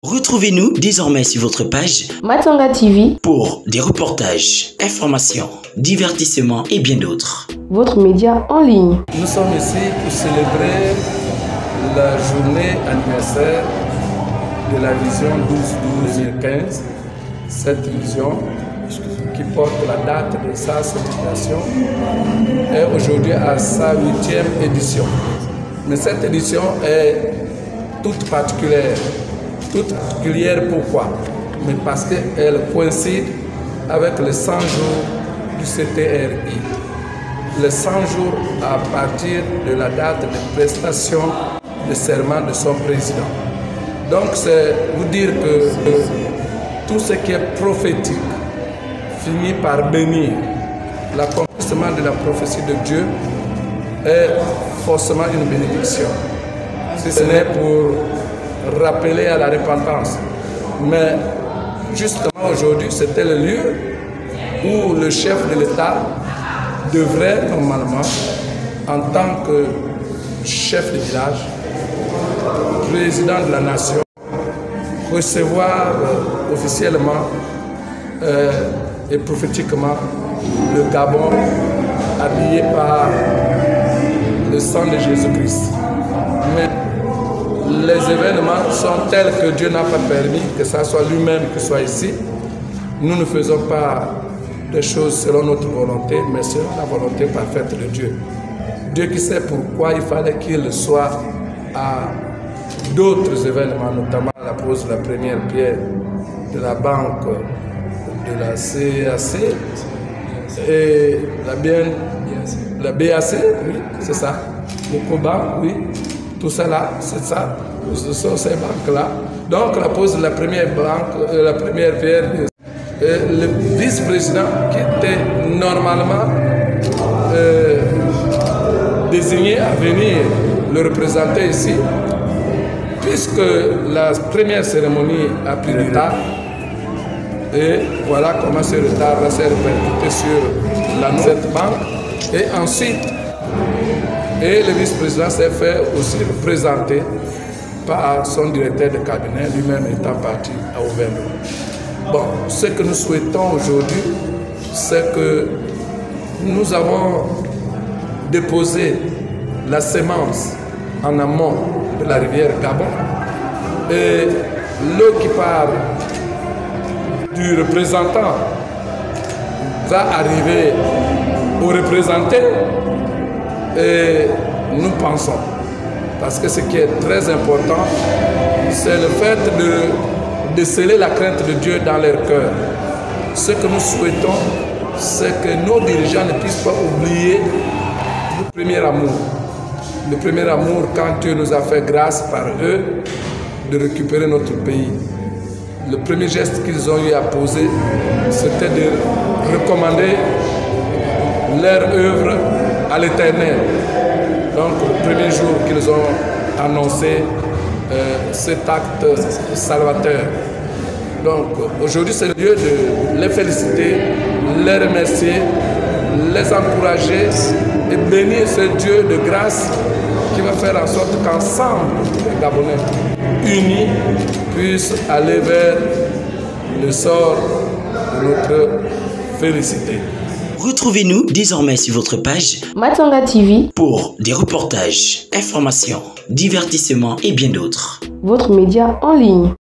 Retrouvez-nous désormais sur votre page Matanga TV pour des reportages, informations, divertissements et bien d'autres. Votre média en ligne. Nous sommes ici pour célébrer la journée anniversaire de la vision 12-12-2015. Cette vision qui porte la date de sa célébration est aujourd'hui à sa 8e édition. Mais cette édition est toute particulière. Toute particulière pourquoi? Mais parce qu'elle coïncide avec les 100 jours du CTRI. Les 100 jours à partir de la date de prestation de serment de son président. Donc c'est vous dire que tout ce qui est prophétique finit par bénir. L'accomplissement de la prophétie de Dieu est forcément une bénédiction. Si ce n'est pour rappeler à la repentance. Mais justement aujourd'hui, c'était le lieu où le chef de l'État devrait normalement, en tant que chef de village, président de la nation, recevoir officiellement et prophétiquement le Gabon habillé par le sang de Jésus-Christ. Mais les événements sont tels que Dieu n'a pas permis que ça soit lui-même qui soit ici. Nous ne faisons pas des choses selon notre volonté, mais selon la volonté parfaite de Dieu. Dieu qui sait pourquoi il fallait qu'il soit à d'autres événements, notamment la pose de la première pierre de la banque de la CAC et la BAC, oui, c'est ça, le Coban, oui, tout ça là, c'est ça, ce sont ces banques-là. Donc la pose de la première banque, la première pierre, le vice-président qui était normalement désigné à venir le représenter ici, puisque la première cérémonie a pris du retard, et voilà comment ce retard va se répercuter sur cette banque. Et ensuite, le vice-président s'est fait aussi représenter par son directeur de cabinet, lui-même étant parti à Ouvélo. Bon, ce que nous souhaitons aujourd'hui, c'est que nous avons déposé la sémence en amont de la rivière Gabon et l'eau qui part du représentant va arriver au représenté et nous pensons, parce que ce qui est très important, c'est le fait de sceller la crainte de Dieu dans leur cœur. Ce que nous souhaitons, c'est que nos dirigeants ne puissent pas oublier le premier amour. Le premier amour quand Dieu nous a fait grâce par eux de récupérer notre pays. Le premier geste qu'ils ont eu à poser, c'était de recommander leur œuvre à l'Éternel. Donc le premier jour qu'ils ont annoncé cet acte salvateur. Donc aujourd'hui c'est le lieu de les féliciter, les remercier, les encourager et bénir ce Dieu de grâce qui va faire en sorte qu'ensemble les Gabonais unis puissent aller vers le sort de notre félicité. Retrouvez-nous désormais sur votre page Matanga TV pour des reportages, informations, divertissements et bien d'autres. votre média en ligne.